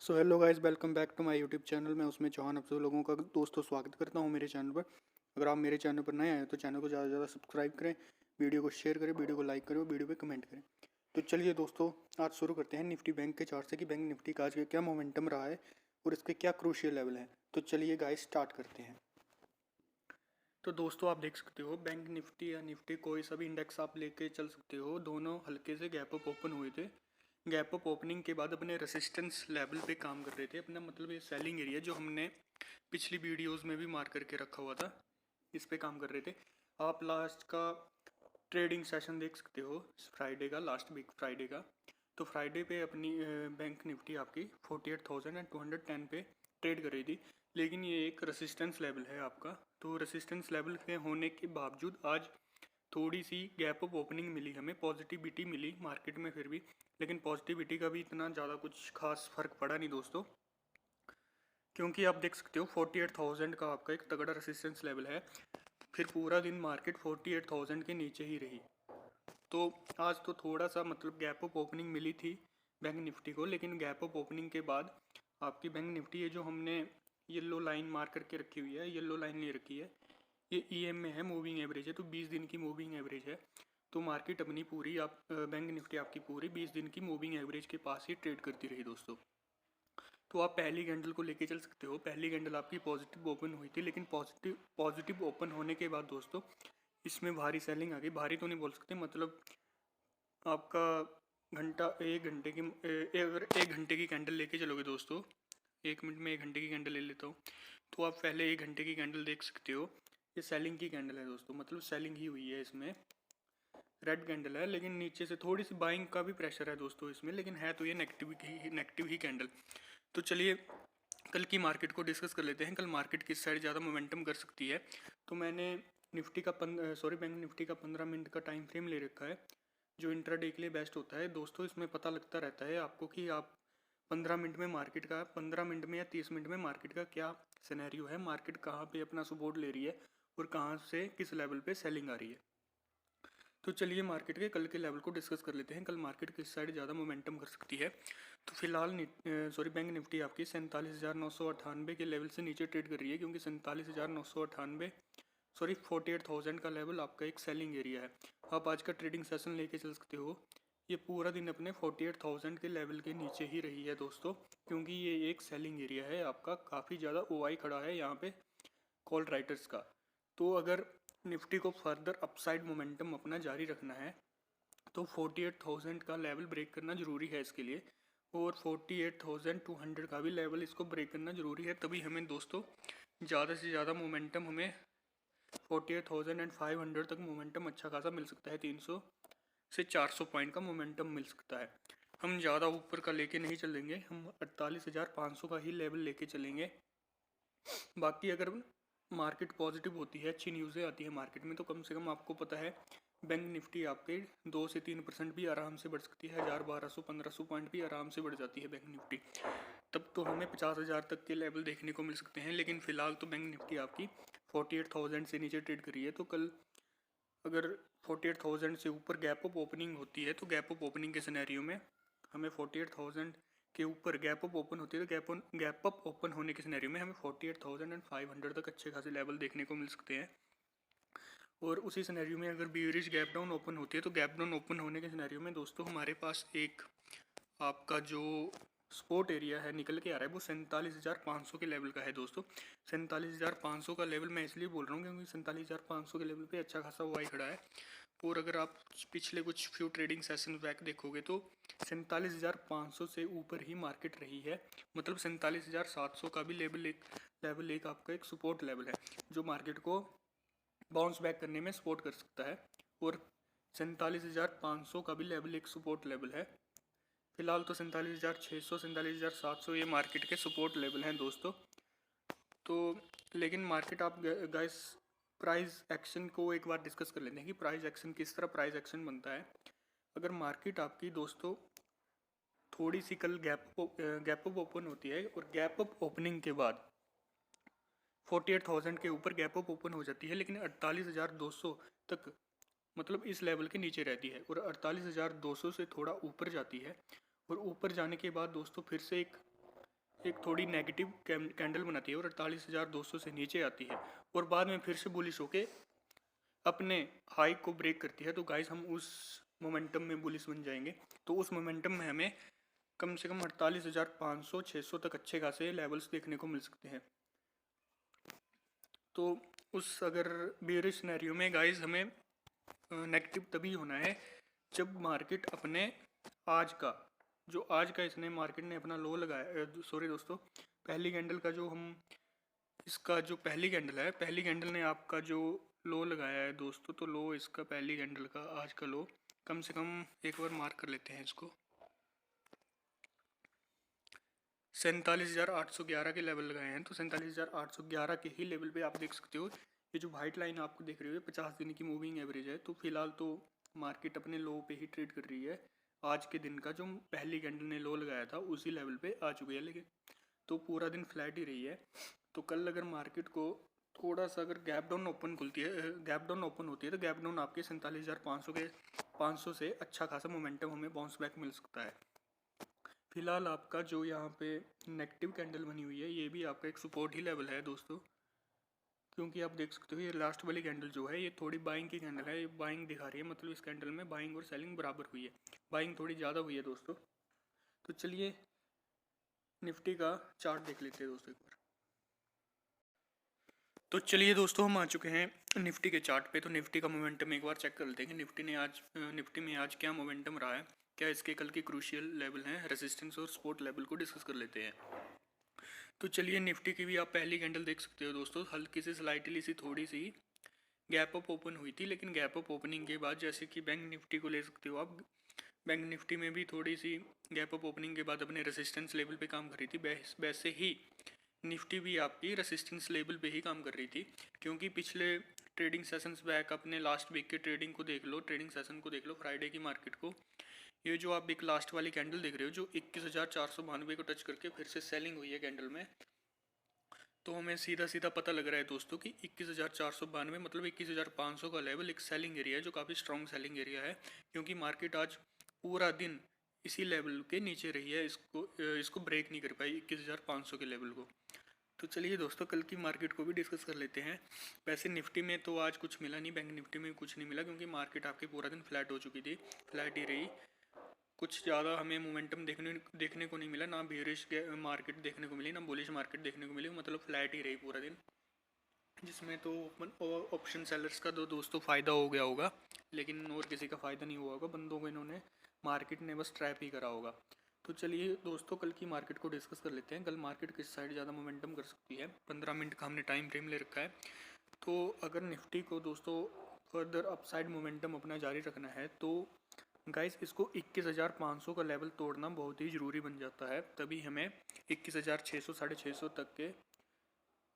So hello guys, welcome back to my YouTube channel. मैं उसमें चौहान आप सब लोगों का दोस्तों स्वागत करता हूं मेरे चैनल पर। अगर आप मेरे चैनल पर नए आए तो चैनल को ज़्यादा से ज़्यादा सब्सक्राइब करें, वीडियो को शेयर करें, वीडियो को लाइक करें और वीडियो पे कमेंट करें। तो चलिए दोस्तों, आज शुरू करते हैं निफ्टी बैंक के चार्ट से कि बैंक निफ्टी का आज का क्या मोमेंटम रहा है और इसके क्या क्रूशियल लेवल है। तो चलिए गाइस स्टार्ट करते हैं। तो दोस्तों आप देख सकते हो बैंक निफ्टी या निफ्टी कोई सा भी इंडेक्स आप लेके चल सकते हो, दोनों हल्के से गैप अप ओपन हुए थे। गैप अप ओपनिंग के बाद अपने रेसिस्टेंस लेवल पे काम कर रहे थे। अपना मतलब ये सेलिंग एरिया जो हमने पिछली वीडियोस में भी मार्क करके रखा हुआ था, इस पे काम कर रहे थे। आप लास्ट का ट्रेडिंग सेशन देख सकते हो, फ्राइडे का, लास्ट वीक फ्राइडे का। तो फ्राइडे पे अपनी बैंक निफ्टी आपकी 48,210 पे ट्रेड कर रही थी, लेकिन ये एक रेसिस्टेंस लेवल है आपका। तो रेसिस्टेंस लेवल के होने के बावजूद आज थोड़ी सी गैप अप ओपनिंग मिली, हमें पॉजिटिविटी मिली मार्केट में फिर भी, लेकिन पॉजिटिविटी का भी इतना ज़्यादा कुछ खास फर्क पड़ा नहीं दोस्तों, क्योंकि आप देख सकते हो 48,000 का आपका एक तगड़ा रेसिस्टेंस लेवल है। फिर पूरा दिन मार्केट 48,000 के नीचे ही रही। तो आज तो थोड़ा सा मतलब गैप अप ओपनिंग मिली थी बैंक निफ्टी को, लेकिन गैप अप ओपनिंग के बाद आपकी बैंक निफ्टी, ये जो हमने येलो लाइन मार्क करके रखी हुई है, येलो लाइन ले रखी है, ये ईएम में है, मूविंग एवरेज है, तो 20 दिन की मूविंग एवरेज है। तो मार्केट अपनी पूरी आप बैंक निफ्टी आपकी पूरी 20 दिन की मूविंग एवरेज के पास ही ट्रेड करती रही दोस्तों। तो आप पहली कैंडल को लेके चल सकते हो। पहली कैंडल आपकी पॉजिटिव ओपन हुई थी, लेकिन पॉजिटिव ओपन होने के बाद दोस्तों इसमें भारी सेलिंग आ गई। भारी तो नहीं बोल सकते, मतलब आपका घंटा, एक घंटे की अगर एक घंटे की कैंडल लेके चलोगे दोस्तों, 1 मिनट में 1 घंटे की कैंडल ले लेता हूँ, तो आप पहले 1 घंटे की कैंडल देख सकते हो। ये सेलिंग की कैंडल है दोस्तों, मतलब सेलिंग ही हुई है इसमें। रेड कैंडल है, लेकिन नीचे से थोड़ी सी बाइंग का भी प्रेशर है दोस्तों इसमें, लेकिन है तो ये नेगेटिव ही कैंडल। तो चलिए कल की मार्केट को डिस्कस कर लेते हैं। कल मार्केट किस साइड ज़्यादा मोमेंटम कर सकती है। तो मैंने निफ्टी का बैंक निफ्टी का 15 मिनट का टाइम फ्रेम ले रखा है, जो इंट्राडे के लिए बेस्ट होता है दोस्तों। इसमें पता लगता रहता है आपको कि आप 15 मिनट में मार्केट का, 15 मिनट में या 30 मिनट में मार्केट का क्या सिनेरियो है, मार्केट कहाँ पे अपना सपोर्ट ले रही है और कहाँ से किस लेवल पे सेलिंग आ रही है। तो चलिए मार्केट के कल के लेवल को डिस्कस कर लेते हैं। कल मार्केट किस साइड ज़्यादा मोमेंटम कर सकती है। तो फिलहाल बैंक निफ्टी आपकी 47,998 के लेवल से नीचे ट्रेड कर रही है, क्योंकि 47,998 48,000 का लेवल आपका एक सेलिंग एरिया है। आप आज का ट्रेडिंग सेशन लेके चल सकते हो। ये पूरा दिन अपने 48,000 के लेवल के नीचे ही रही है दोस्तों, क्योंकि ये एक सेलिंग एरिया है आपका। काफ़ी ज़्यादा ओआई खड़ा है यहाँ पे कॉल राइटर्स का। तो अगर निफ्टी को फर्दर अपसाइड मोमेंटम अपना जारी रखना है तो 48,000 का लेवल ब्रेक करना ज़रूरी है इसके लिए, और 48,200 का भी लेवल इसको ब्रेक करना ज़रूरी है। तभी हमें दोस्तों ज़्यादा से ज़्यादा मोमेंटम, हमें 48,500 तक मोमेंटम अच्छा खासा मिल सकता है। 300 से 400 पॉइंट का मोमेंटम मिल सकता है। हम ज़्यादा ऊपर का लेके नहीं चलेंगे, हम 48,500 का ही लेवल लेके चलेंगे। बाकी अगर मार्केट पॉजिटिव होती है, अच्छी न्यूज़ें आती है मार्केट में, तो कम से कम आपको पता है बैंक निफ्टी आपके 2 से 3% भी आराम से बढ़ सकती है। 1000, 1200, 1500 पॉइंट भी आराम से बढ़ जाती है बैंक निफ्टी। तब तो हमें 50,000 तक के लेवल देखने को मिल सकते हैं। लेकिन फिलहाल तो बैंक निफ्टी आपकी 48,000 से नीचे ट्रेड करी है। तो कल अगर 48,000 से ऊपर गैप अप ओपनिंग होती है, तो गैप अप ओपनिंग के सिनेरियो में हमें 48,000 के ऊपर गैप अप ओपन होती है, तो गैप अप ओपन होने के सिनेरियो में हमें 48,500 तक अच्छे खासे लेवल देखने को मिल सकते हैं। और उसी सिनेरियो में अगर बीयरिश गैप डाउन ओपन होती है, तो गैप डाउन ओपन होने के सिनेरियो में दोस्तों हमारे पास एक आपका जो सपोर्ट एरिया है निकल के आ रहा है, वो 47,500 के लेवल का है दोस्तों। 47,500 का लेवल मैं इसलिए बोल रहा हूँ क्योंकि 47,500 के लेवल पे अच्छा खासा वाई खड़ा है। और अगर आप पिछले कुछ फ्यू ट्रेडिंग सेशन बैक देखोगे तो 47,500 से ऊपर ही मार्केट रही है। मतलब 47,700 का भी लेवल एक आपका एक सपोर्ट लेवल है, जो मार्केट को बाउंस बैक करने में सपोर्ट कर सकता है। और 47,500 का भी लेवल एक सपोर्ट लेवल है। फिलहाल तो 47,600, 47,700 ये मार्केट के सपोर्ट लेवल हैं दोस्तों। तो लेकिन मार्केट, आप गाइस प्राइस एक्शन को एक बार डिस्कस कर लेते हैं कि प्राइस एक्शन किस तरह प्राइस एक्शन बनता है। अगर मार्केट आपकी दोस्तों थोड़ी सी कल गैप अप ओपन होती है और गैप अप ओपनिंग के बाद 48,000 के ऊपर गैप अप ओपन हो जाती है, लेकिन 48,200 तक मतलब इस लेवल के नीचे रहती है, और 48,200 से थोड़ा ऊपर जाती है, और ऊपर जाने के बाद दोस्तों फिर से एक एक थोड़ी नेगेटिव कैंडल बनाती है और 48,200 से नीचे आती है और बाद में फिर से बुलिश होके अपने हाई को ब्रेक करती है, तो गाइस हम उस मोमेंटम में बुलिश बन जाएंगे। तो उस मोमेंटम में हमें कम से कम 48,500 600 तक अच्छे खासे लेवल्स देखने को मिल सकते हैं। तो उस अगर बेयरिश सिनेरियो में गाइस हमें नेगेटिव तभी होना है जब मार्केट अपने आज का इसने मार्केट ने अपना लो लगाया, सॉरी दोस्तों, पहली कैंडल का जो हम इसका जो पहली कैंडल है, पहली कैंडल ने आपका जो लो लगाया है दोस्तों, तो लो इसका पहली कैंडल का आज का लो कम से कम एक बार मार्क कर लेते हैं इसको, 47,811 के लेवल लगाए हैं। तो 47,811 के ही लेवल पे आप देख सकते हो ये जो वाइट लाइन आपको दिख रही है 50 दिन की मूविंग एवरेज है। तो फिलहाल तो मार्केट अपने लो पे ही ट्रेड कर रही है। आज के दिन का जो पहली कैंडल ने लो लगाया था उसी लेवल पे आ चुकी है, लेकिन तो पूरा दिन फ्लैट ही रही है। तो कल अगर मार्केट को थोड़ा सा अगर गैप डाउन ओपन खुलती है, गैप डाउन ओपन होती है, तो गैप डाउन आपके 47,500 से अच्छा खासा मोमेंटम हमें बाउंस बैक मिल सकता है। फिलहाल आपका जो यहाँ पे नेगेटिव कैंडल बनी हुई है ये भी आपका एक सपोर्ट ही लेवल है दोस्तों, क्योंकि आप देख सकते हो ये लास्ट वाली कैंडल जो है ये थोड़ी बाइंग की कैंडल है, ये बाइंग दिखा रही है, मतलब इस कैंडल में बाइंग और सेलिंग बराबर हुई है, बाइंग थोड़ी ज़्यादा हुई है दोस्तों। तो चलिए निफ्टी का चार्ट देख लेते हैं दोस्तों एक बार। तो चलिए दोस्तों हम आ चुके हैं निफ्टी के चार्ट पे। तो निफ्टी का मोमेंटम एक बार चेक कर लेते हैं कि निफ्टी में आज क्या मोमेंटम रहा है, क्या इसके कल के क्रूशियल लेवल हैं, रेजिस्टेंस और सपोर्ट लेवल को डिस्कस कर लेते हैं। तो चलिए निफ्टी की भी आप पहली कैंडल देख सकते हो दोस्तों, हल्की सी स्लाइटली सी थोड़ी सी गैप अप ओपन हुई थी, लेकिन गैप अप ओपनिंग के बाद जैसे कि बैंक निफ्टी को ले सकते हो आप, बैंक निफ्टी में भी थोड़ी सी गैप अप ओपनिंग के बाद अपने रेजिस्टेंस लेवल पे काम कर रही थी। वैसे ही निफ्टी भी आपकी रेसिस्टेंस लेवल पे ही काम कर रही थी, क्योंकि पिछले ट्रेडिंग सेशंस बैक अपने लास्ट वीक के ट्रेडिंग को देख लो, ट्रेडिंग सेशन को देख लो, फ्राइडे की मार्केट को, ये जो आप एक लास्ट वाली कैंडल देख रहे हो जो 21,492 को टच करके फिर से सेलिंग हुई है कैंडल में, तो हमें सीधा सीधा पता लग रहा है दोस्तों कि 21,492 मतलब 21,500 का लेवल एक सेलिंग एरिया है जो काफ़ी स्ट्रॉन्ग सेलिंग एरिया है, क्योंकि मार्केट आज पूरा दिन इसी लेवल के नीचे रही है, इसको ब्रेक नहीं कर पाई 21,500 के लेवल को। तो चलिए दोस्तों कल की मार्केट को भी डिस्कस कर लेते हैं। वैसे निफ्टी में तो आज कुछ मिला नहीं, बैंक निफ्टी में कुछ नहीं मिला, क्योंकि मार्केट आपकी पूरा दिन फ्लैट हो चुकी थी, फ्लैट ही रही, कुछ ज़्यादा हमें मोमेंटम देखने को नहीं मिला, ना बेयरिश मार्केट देखने को मिली, ना बुलिश मार्केट देखने को मिली, मतलब फ्लैट ही रही पूरा दिन, जिसमें तो ऑप्शन सेलर्स का तो दोस्तों फ़ायदा हो गया होगा, लेकिन और किसी का फ़ायदा नहीं हुआ होगा, बंदों को इन्होंने मार्केट ने बस ट्रैप ही करा होगा। तो चलिए दोस्तों कल की मार्केट को डिस्कस कर लेते हैं। कल मार्केट किस साइड ज़्यादा मोमेंटम कर सकती है, 15 मिनट का हमने टाइम फ्रेम ले रखा है। तो अगर निफ्टी को दोस्तों फर्दर अपसाइड मोमेंटम अपना जारी रखना है तो गाइस इसको 21,500 का लेवल तोड़ना बहुत ही ज़रूरी बन जाता है, तभी हमें 21,600 650 तक के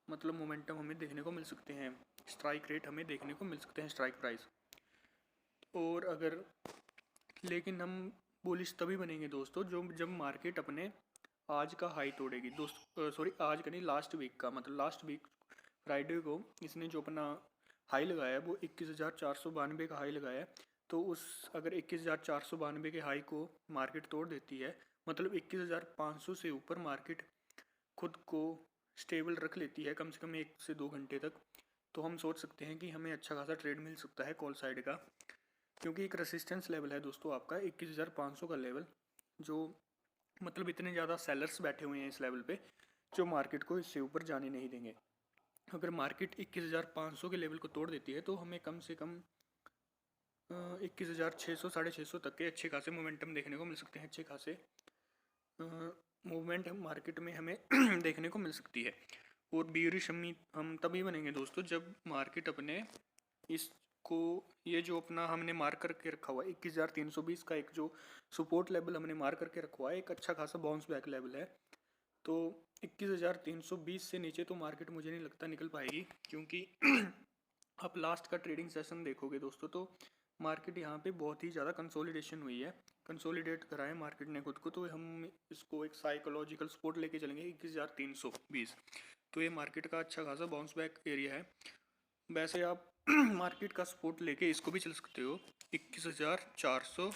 मतलब मोमेंटम हमें देखने को मिल सकते हैं, स्ट्राइक रेट हमें देखने को मिल सकते हैं, स्ट्राइक प्राइस। और अगर लेकिन हम बुलिश तभी बनेंगे दोस्तों जब मार्केट अपने आज का हाई तोड़ेगी दोस्तों, सॉरी आज का नहीं, लास्ट वीक का, मतलब लास्ट वीक फ्राइडे को इसने जो अपना हाई लगाया है वो 21,492 का हाई लगाया है। तो उस अगर 21,492 के हाई को मार्केट तोड़ देती है, मतलब 21,500 से ऊपर मार्केट खुद को स्टेबल रख लेती है कम से कम 1 से 2 घंटे तक, तो हम सोच सकते हैं कि हमें अच्छा खासा ट्रेड मिल सकता है कॉल साइड का, क्योंकि एक रेसिस्टेंस लेवल है दोस्तों आपका 21,500 का लेवल, जो मतलब इतने ज़्यादा सेलर्स बैठे हुए हैं इस लेवल पे जो मार्केट को इससे ऊपर जाने नहीं देंगे। अगर मार्केट 21,500 के लेवल को तोड़ देती है तो हमें कम से कम 21,600 650 तक के अच्छे खासे मोमेंटम देखने को मिल सकते हैं, अच्छे खासे मूवमेंट मार्केट में हमें देखने को मिल सकती है। और बेयरिश हम तभी बनेंगे दोस्तों जब मार्केट अपने इसको ये जो अपना हमने मार्क करके रखा हुआ है 21,320 का एक जो सपोर्ट लेवल हमने मार्क करके रखा हुआ है, एक अच्छा खासा बाउंस बैक लेवल है। तो 21,320 से नीचे तो मार्केट मुझे नहीं लगता निकल पाएगी, क्योंकि आप लास्ट का ट्रेडिंग सेशन देखोगे दोस्तों तो मार्केट यहाँ पे बहुत ही ज़्यादा कंसोलिडेशन हुई है, कंसोलिडेट करा है मार्केट ने खुद को, तो हम इसको एक साइकोलॉजिकल सपोर्ट लेके चलेंगे 21,320। तो ये मार्केट का अच्छा खासा बाउंस बैक एरिया है। वैसे आप मार्केट का सपोर्ट लेके इसको भी चल सकते हो 21,400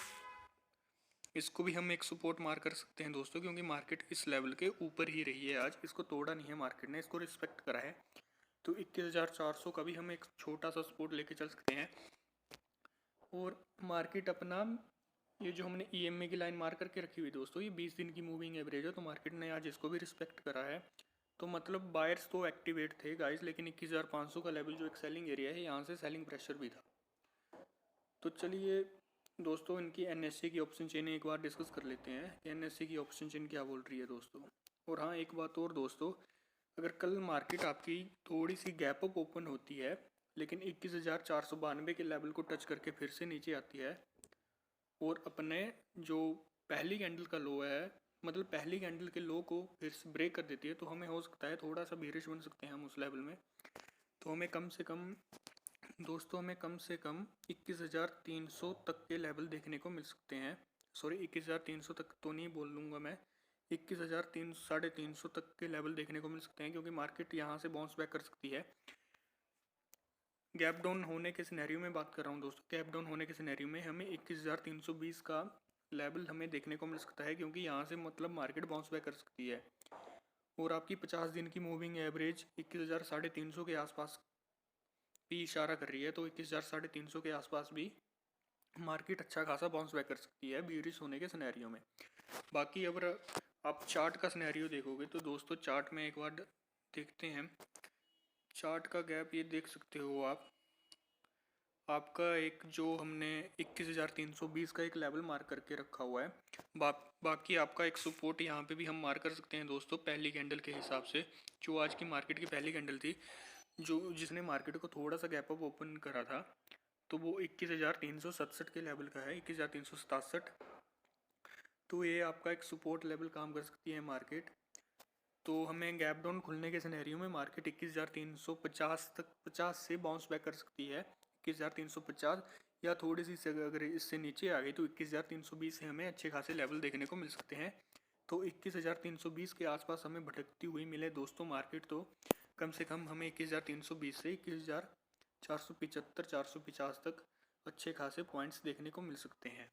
इसको भी हम एक सपोर्ट मार कर सकते हैं दोस्तों, क्योंकि मार्केट इस लेवल के ऊपर ही रही है आज, इसको तोड़ा नहीं है मार्केट ने, इसको रिस्पेक्ट करा है। तो 21,400 का भी हम एक छोटा सा सपोर्ट लेके चल सकते हैं। और मार्केट अपना ये जो हमने EMA की लाइन मार करके रखी हुई दोस्तों, ये 20 दिन की मूविंग एवरेज है, तो मार्केट ने आज इसको भी रिस्पेक्ट करा है। तो मतलब बायर्स तो एक्टिवेट थे गाइस, लेकिन 21,500 का लेवल जो एक सेलिंग एरिया है, यहाँ से सेलिंग प्रेशर भी था। तो चलिए दोस्तों, इनकी NSE की ऑप्शन चेन एक बार डिस्कस कर लेते हैं कि NSE की ऑप्शन चेन क्या बोल रही है दोस्तों। और हाँ, एक बात और दोस्तों, अगर कल मार्केट आपकी थोड़ी सी गैप अप ओपन होती है, लेकिन 21,492 के लेवल को टच करके फिर से नीचे आती है और अपने जो पहली कैंडल का लो है, मतलब पहली कैंडल के लो को फिर से ब्रेक कर देती है, तो हमें हो सकता है थोड़ा सा बेरिश बन सकते हैं हम उस लेवल में। तो हमें कम से कम दोस्तों, हमें कम से कम 21,300 तक के लेवल देखने को मिल सकते हैं। सॉरी, 21,300 तक तो नहीं बोल लूँगा मैं, 21,300 तक के लेवल देखने को मिल सकते हैं, क्योंकि मार्केट यहाँ से बाउंस बैक कर सकती है। गैप डाउन होने के सिनेरियो में बात कर रहा हूँ दोस्तों, गैप डाउन होने के सिनेरियो में हमें 21,320 का लेवल हमें देखने को मिल सकता है, क्योंकि यहाँ से मतलब मार्केट बाउंस बैक कर सकती है। और आपकी 50 दिन की मूविंग एवरेज 21,350 के आसपास भी इशारा कर रही है, तो 21,350 के आसपास भी मार्केट अच्छा खासा बाउंस बैक कर सकती है बीरिश होने के सिनेरियो में। बाकी अगर आप चार्ट का सिनेरियो देखोगे तो दोस्तों, चार्ट में एक बार देखते हैं। चार्ट का गैप ये देख सकते हो आप, आपका एक जो हमने 21,320 का एक लेवल मार्क करके रखा हुआ है। बाकी आपका एक सपोर्ट यहाँ पे भी हम मार्क कर सकते हैं दोस्तों, पहली कैंडल के हिसाब से, जो आज की मार्केट की पहली कैंडल थी, जो जिसने मार्केट को थोड़ा सा गैप अप ओपन करा था, तो वो 21,367 के लेवल का है, 21,367। तो ये आपका एक सपोर्ट लेवल काम कर सकती है मार्केट। तो हमें गैप डाउन खुलने के सिनेरियो में मार्केट 21,350 तक 50 से बाउंस बैक कर सकती है, 21,350, या थोड़ी सी अगर इससे नीचे आ गई तो 21,320 से हमें अच्छे खासे लेवल देखने को मिल सकते हैं। तो 21,320 के आसपास हमें भटकती हुई मिले दोस्तों मार्केट, तो कम से कम हमें 21,320 से 21,475 450 तक अच्छे खासे पॉइंट्स देखने को मिल सकते हैं।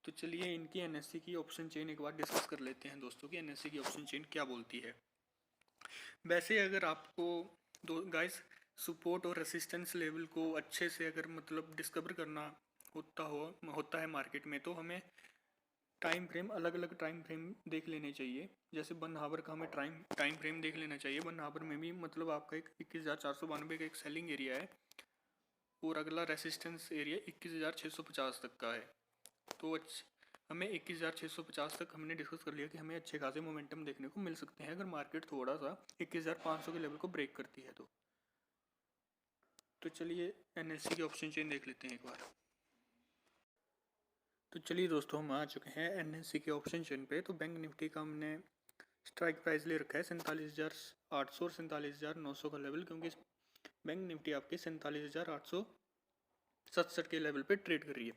तो चलिए इनकी NSE की ऑप्शन चेन एक बार डिस्कस कर लेते हैं दोस्तों कि NSE की ऑप्शन चेन क्या बोलती है। वैसे अगर आपको दो गाइस सपोर्ट और रेसिस्टेंस लेवल को अच्छे से अगर मतलब डिस्कवर करना होता है मार्केट में, तो हमें टाइम फ्रेम, अलग अलग टाइम फ्रेम देख लेने चाहिए। जैसे 1 आवर का हमें टाइम फ्रेम देख लेना चाहिए। 1 आवर में भी मतलब आपका एक 21,492 का एक सेलिंग एरिया है, और अगला रेसिस्टेंस एरिया 21,650 तक का है। तो हमें 21,650 तक हमने डिस्कस कर लिया कि हमें अच्छे खासे मोमेंटम देखने को मिल सकते हैं अगर मार्केट थोड़ा सा 21,500 के लेवल को ब्रेक करती है तो चलिए NSE की ऑप्शन चेन देख लेते हैं एक बार। तो चलिए दोस्तों, हम आ चुके हैं NSE के ऑप्शन चेन पे। तो बैंक निफ्टी का हमने स्ट्राइक प्राइस ले रखा है 47,800 और 47,900 का लेवल, क्योंकि बैंक निफ्टी आपके 47,867 के लेवल पे ट्रेड कर रही है।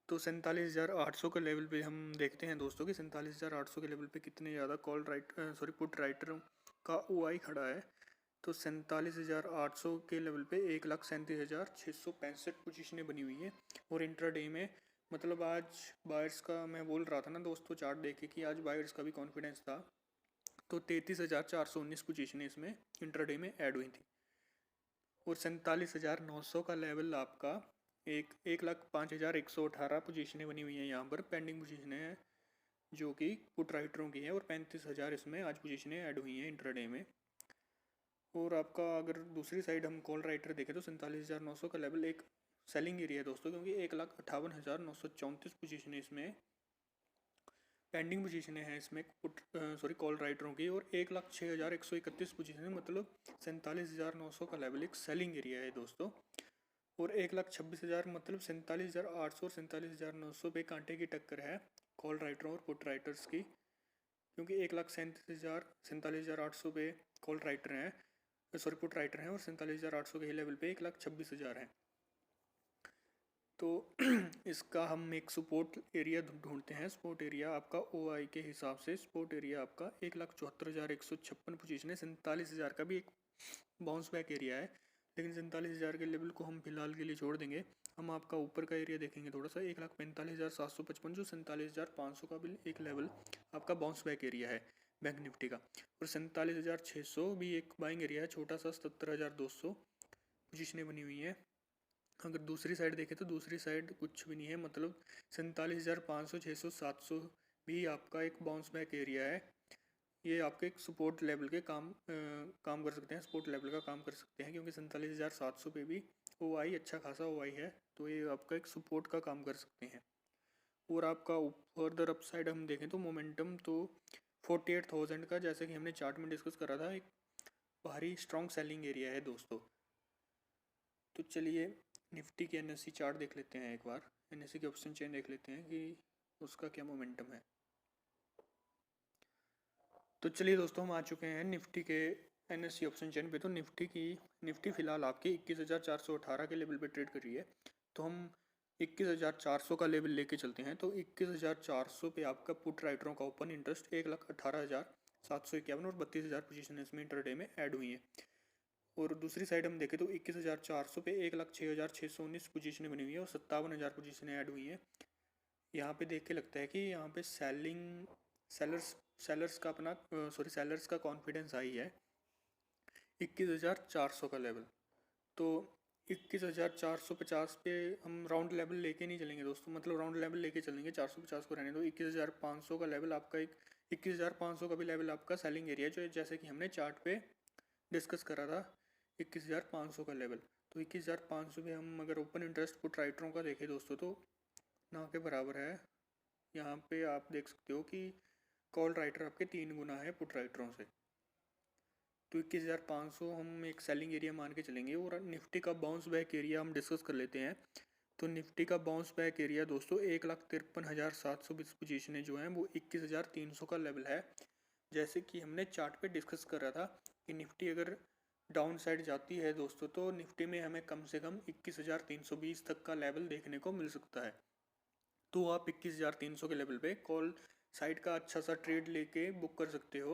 तो 47,800 के लेवल पे हम देखते हैं दोस्तों कि 47,800 के लेवल पे कितने ज़्यादा पुट राइटरों का OI खड़ा है। तो 47,800 के लेवल पे 1,37,665 पोजीशनें बनी हुई है। और इंट्राडे में मतलब आज बायर्स का, मैं बोल रहा था ना दोस्तों चार्ट देखे कि आज बायर्स का भी कॉन्फिडेंस था, तो 33,419 पोजीशनें इसमें इंट्राडे में ऐड हुई थी। और 47,900 का लेवल आपका 1,05,118 पोजीशनें बनी हुई हैं, यहाँ पर पेंडिंग पोजीशनें हैं जो कि पुट राइटरों की हैं, और 35,000 इसमें आज पोजीशनें ऐड हुई हैं इंट्राडे में। और आपका अगर दूसरी साइड हम कॉल राइटर देखें तो 47,900 का लेवल एक सेलिंग एरिया है दोस्तों, क्योंकि 1,58,934 पोजीशनें इसमें पेंडिंग पोजीशनें हैं इसमें कॉल राइटरों की, और 1,06,131 पोजीशनें, मतलब 47,900 का लेवल एक सेलिंग एरिया है दोस्तों। और 1,26,000 मतलब 47,800 और 47,900 पे कांटे की टक्कर है कॉल राइटरों और पुट राइटर्स की, क्योंकि 47,800 पे कॉल राइटर हैं, पुट राइटर हैं, और 47,800 के लेवल पे 1,26,000 हैं। तो इसका हम एक सपोर्ट एरिया ढूंढते हैं। सपोर्ट एरिया आपका OI के हिसाब से सपोर्ट एरिया आपका 1,74,156 पोजीशन है। 47,000 का भी एक बाउंस बैक एरिया है, लेकिन 47,000 के लेवल को हम फिलहाल के लिए छोड़ देंगे। हम आपका ऊपर का एरिया देखेंगे थोड़ा सा, 1,45,755 जो 47,500 का भी एक लेवल आपका बाउंस बैक एरिया है बैंक निफ्टी का। और 47,600 भी एक बाइंग एरिया है छोटा सा, 77,200 पोजीशनें बनी हुई हैं। अगर दूसरी साइड देखें तो दूसरी साइड कुछ भी नहीं है, मतलब 47,500, 600, 700 भी आपका एक बाउंस बैक एरिया है। ये आपके एक सपोर्ट लेवल के काम कर सकते हैं, सपोर्ट लेवल का काम कर सकते हैं, क्योंकि 47,700 पे भी OI अच्छा खासा OI है, तो ये आपका एक सपोर्ट का काम कर सकते हैं। और आपका फर्दर अपसाइड हम देखें तो मोमेंटम तो 48,000 का, जैसे कि हमने चार्ट में डिस्कस करा था, एक भारी स्ट्रॉन्ग सेलिंग एरिया है दोस्तों। तो चलिए निफ्टी के NSE चार्ट देख लेते हैं एक बार, NSE के ऑप्शन चेन देख लेते हैं कि उसका क्या मोमेंटम है। तो चलिए दोस्तों, हम आ चुके हैं निफ्टी के NSE ऑप्शन चेन पे। तो निफ्टी फिलहाल आपके 21,418 के लेवल पे ट्रेड कर रही है। तो हम 21,400 का लेवल लेके चलते हैं। तो 21,400 पे आपका पुट राइटरों का ओपन इंटरेस्ट 1,18,751 और 32,000 पोजीशन इसमें इंटरडे में ऐड हुई है। और दूसरी साइड हम देखें तो 21,400 पे 1,06,619 पोजीशनें बनी हुई है और 57,000 पोजीशनें ऐड हुई हैं। यहाँ पे देख के लगता है कि यहाँ पे सेलर्स का कॉन्फिडेंस हाई है। 21,400 का लेवल, तो 21,450 पे हम राउंड लेवल लेके नहीं चलेंगे दोस्तों, मतलब राउंड लेवल लेके चलेंगे, 450 को रहने दो। 21,500 का लेवल आपका 21,500 का भी लेवल आपका सेलिंग एरिया जो है, जैसे कि हमने चार्ट पे डिस्कस करा था 21,500 का लेवल। तो 21,500 पे हम अगर ओपन इंटरेस्ट पुट राइटरों का देखें दोस्तों तो ना के बराबर है। यहाँ पे आप देख सकते हो कि कॉल राइटर आपके 3 गुना है पुट राइटरों से। तो 21,500 हम एक सेलिंग एरिया मान के चलेंगे। और निफ्टी का बाउंस बैक एरिया हम डिस्कस कर लेते हैं। तो निफ्टी का बाउंस बैक एरिया दोस्तों 1,53,720 पोजीशनें जो हैं वो 21,300 का लेवल है। जैसे कि हमने चार्ट पे डिस्कस कर रहा था कि निफ्टी अगर डाउन साइड जाती है दोस्तों तो निफ्टी में हमें कम से कम 21,320 तक का लेवल देखने को मिल सकता है। तो आप 21,300 के लेवल पे कॉल साइड का अच्छा सा ट्रेड लेके बुक कर सकते हो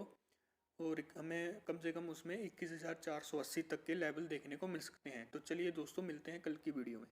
और हमें कम से कम उसमें 21,480 तक के लेवल देखने को मिल सकते हैं। तो चलिए दोस्तों, मिलते हैं कल की वीडियो में।